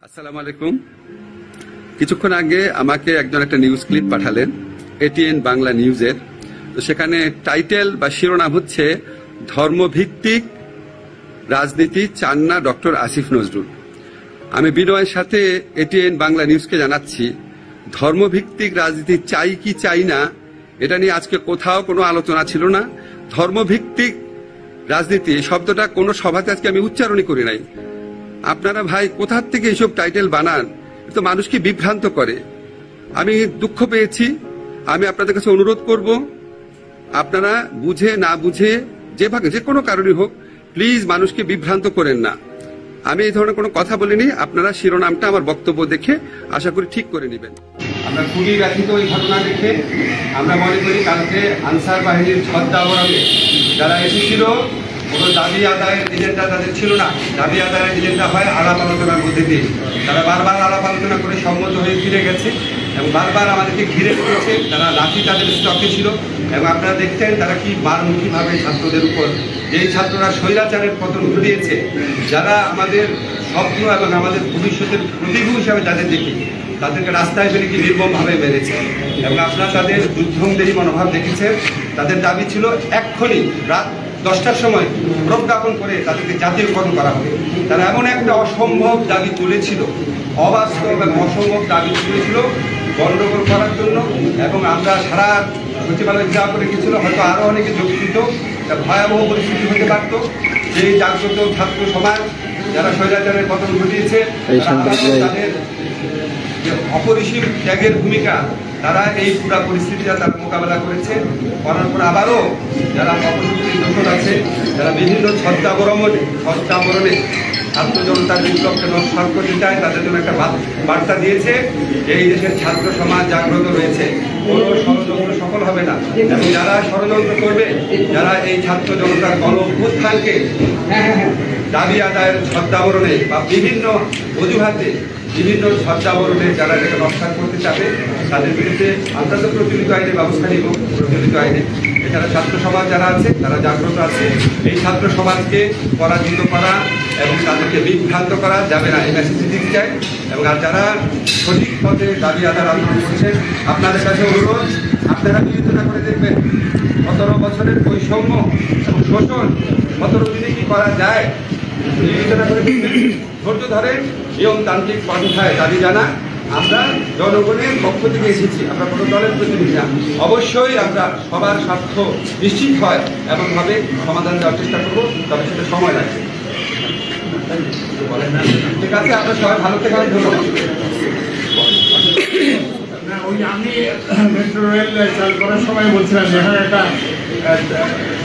আসসালামু আলাইকুম। কিছুক্ষণ আগে আমাকে একজন একটা নিউজ ক্লিপ পাঠালেন এটিএন বাংলা নিউজের। তো সেখানে টাইটেল বা শিরোনাম হচ্ছে ধর্মভিত্তিক রাজনীতি চান না ডক্টর আসিফ নজরুল। আমি বিনয়ের সাথে এটিএন বাংলা নিউজকে জানাচ্ছি, ধর্মভিত্তিক রাজনীতি চাই কি চাই না এটা নিয়ে আজকে কোথাও কোনো আলোচনা ছিল না। ধর্মভিত্তিক রাজনীতি শব্দটা কোনো সভাতে আজকে আমি উচ্চারণই করি নাই। আপনারা ভাই কোথার থেকে এইসব টাইটেল বানান, তো মানুষকে বিভ্রান্ত করে। আমি দুঃখ পেয়েছি। আমি আপনাদের কাছে অনুরোধ করব, আপনারা বুঝে না বুঝে যে কোনো কারণে হোক প্লিজ মানুষকে বিভ্রান্ত করেন না। আমি এই ধরনের কোনো কথা বলিনি। আপনারা শিরোনামটা আমার বক্তব্য দেখে আশা করি ঠিক করে নেবেন। আমরা খুবই ব্যথিত ওই ঘটনা দেখে। আমরা মনে করি কালকে আনসার বাহিনীর ছদ্মাবরণে যারা এসেছিল কোনো দাবি আদায়ের এজেন্ডা তাদের ছিল না। দাবি আদায়ের এজেন্ডা হয় আলাপ আলোচনার মধ্যে দিয়ে। তারা বারবার আলাপ আলোচনা করে সম্মত হয়ে ফিরে গেছে এবং বারবার আমাদেরকে ঘিরে রেখেছে। তারা লাঠি তাদের স্টকে ছিল এবং আপনারা দেখতেন তারা কি বারমুখীভাবে ছাত্রদের উপর, যেই ছাত্ররা স্বৈরাচারের পতন ঘটিয়েছে, যারা আমাদের স্বপ্ন এবং আমাদের ভবিষ্যতের প্রতিভূ হিসাবে যাদের দেখি, তাদেরকে রাস্তায় ফেলে কি নির্মমভাবে মেরেছে এবং আপনারা তাদের যুদ্ধংদেহী মনোভাব দেখেছেন। তাদের দাবি ছিল এক্ষুনি রাত 10টার সময় প্রজ্ঞাপন করে তাদেরকে জাতীয়করণ করা হবে। তারা এমন একটা অসম্ভব দাবি তুলেছিল, অবাস্তব এবং অসম্ভব দাবি তুলেছিল গণ্ডগোল করার জন্য। এবং আমরা সারা সচিবালয় যা করে গেছিল, হয়তো আরও অনেকে যোগ দিত। ভয়াবহ পরিস্থিতি হতে পারত। সেই জাগ্রত ছাত্র সমাজ যারা স্বৈরাচারের পতন ঘটিয়েছে, তাদের অপরিসীম ত্যাগের ভূমিকা, তারা এই পুরা পরিস্থিতিটা তার মোকাবেলা করেছে। করার পর আবারও যারা অপশক্তির দোষর আছে, যারা বিভিন্ন ছদ্মাবরণে ছাত্র জনতার বিপ্লবকে নস্বাত করতে চায়, তাদের জন্য একটা বার্তা দিয়েছে যে এই দেশের ছাত্র সমাজ জাগ্রত রয়েছে, কোনো ষড়যন্ত্র সফল হবে না। এবং যারা ষড়যন্ত্র করবে, যারা এই ছাত্র জনতার গণ অভ্যুত্থানকে দাবি আদায়ের ছদ্মাবরণে বা বিভিন্ন অজুহাতে, বিভিন্ন ছদ্মাবরণে যারা এটাকে নস্বাত করতে চাবে, তাদের বিরুদ্ধে আমরা তো প্রচলিত আইনে ব্যবস্থা নিব। প্রচলিত আইনে এছাড়া ছাত্র সমাজ যারা আছে, তারা জাগ্রত আছে। এই ছাত্র সমাজকে পরাজিত করা এবং তাদেরকে বিভ্রান্ত করা যাবে না, এই মেসেজ দিতে চাই। এবং আর যারা সঠিক পথে দাবি আদার আন্দোলন করছেন, আপনাদের কাছে অনুরোধ, আপনারা বিবেচনা করে দেখবেন 17 বছরের বৈষম্য এবং শোষণ 17 দিনে কি করা যায়, বিবেচনা করে দেখবেন। ধৈর্য ধরে নিয়মতান্ত্রিক পন্থায় দাবি জানা। আমরা জনগণের পক্ষ থেকে এসেছি, আমরা কোনো দলের প্রতিনিধি না। অবশ্যই আমরা সবার স্বার্থ নিশ্চিত হয় এমনভাবে সমাধান দেওয়ার চেষ্টা করবো, তবে সেটা সময় লাগবে। ঠিক আছে, আপনার সবাই ভালো থেকে ধন্যবাদ। আমি মেট্রো রেল চালু করার সময় বলছিলাম যে এখানে একটা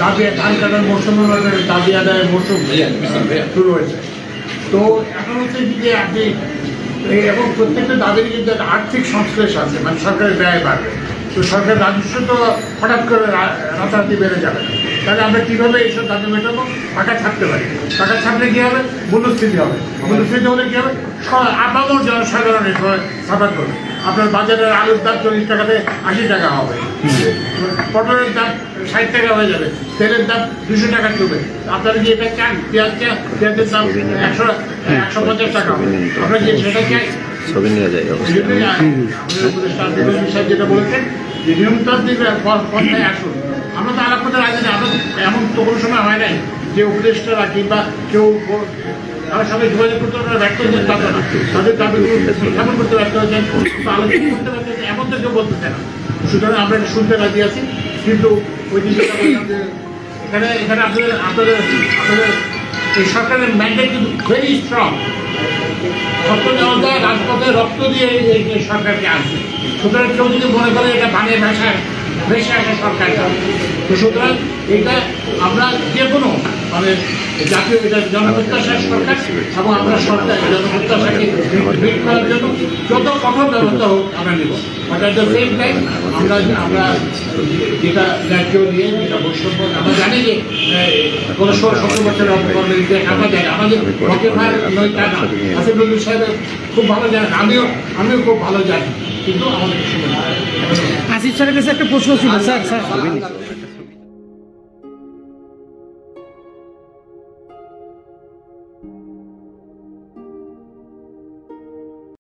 দাবি, ধান কাটার মৌসুম, দাবি আদায়ের মৌসুম শুরু হয়েছে। তো এখন হচ্ছে যে আপনি এবং প্রত্যেকটা দাবির কিন্তু একটা আর্থিক সংশ্লেষ আছে, মানে সরকারের ব্যয় বাড়বে। তো সরকারের রাজস্ব তো হঠাৎ করে রাতারাতি বেড়ে যাবে না। তাহলে আমরা কীভাবে এইসব দাবি মেটাবো? টাকা ছাপতে পারি। টাকা ছাপলে কী হবে? মূল্যস্ফীতি হবে। মূল্যস্ফীতি হলে কী হবে? আপামর জনসাধারণের সাফার করবে। আপনার বাজারের আলুর দাম 40 টাকাতে 80 টাকা হবে, পটলের দাম 60 টাকা হয়ে যাবে, তেলের দাম 200 টাকা চলবে। আপনারা কি এটা চান? পেঁয়াজের দাম 150 টাকা হবে। আপনারা কি সেটা চাই? ছবি নিয়ে যাই যেটা বলেছেন যে নিয়মতান্ত্রিক পন্থায় আসুন। আমরা তো আলাপ করতে রাজি না। এমন তো কোনো সময় হয় নাই যে উপদেষ্টারা কিংবা কেউ তারা সবাই যোগাযোগ করতে ব্যর্থ হয়েছেন, তা না। তাদের দাবিগুলো উত্থাপন করতে ব্যর্থ হয়েছেন, আলোচনা করতে ব্যর্থ হয়েছেন, এমন তো কেউ বলতেছে না। সুতরাং আমরা এটা শুনতে রাজি আছি। কিন্তু ওই দিন যেটা বললাম যে এখানে আপনাদের এই সরকারের ম্যান্ডেট কিন্তু ভেরি স্ট্রং। রক্ত দেওয়া যায়, রাজপথে রক্ত দিয়ে এই সরকারকে আসবে। সুতরাং কেউ যদি মনে করে এটা বানিয়ে ভেসে আসে সরকারটা, তো সুতরাং এটা আমরা যে কোনো মানে জাতীয় এটা জনপ্রত্যাশার সরকার এবং আমরা সরকার জনপ্রত্যাশাকে বিট করার জন্য যত কঠোর ব্যবস্থা হোক আমরা নেব। But at the same time আমরা যেটা ন্যায্য নিয়ে যেটা বৈষম্য, আমরা জানি যে কোনো 17 বছরের অপকর্মের ইতিহাস আমরা জানি। আমাদের রকেট ভাই নয় তা না, আসিফ নজরুল সাহেব খুব ভালো জানেন, আমিও খুব ভালো জানি। কিন্তু আমাদের আসিফ স্যারের কাছে একটা প্রশ্ন ছিল। স্যার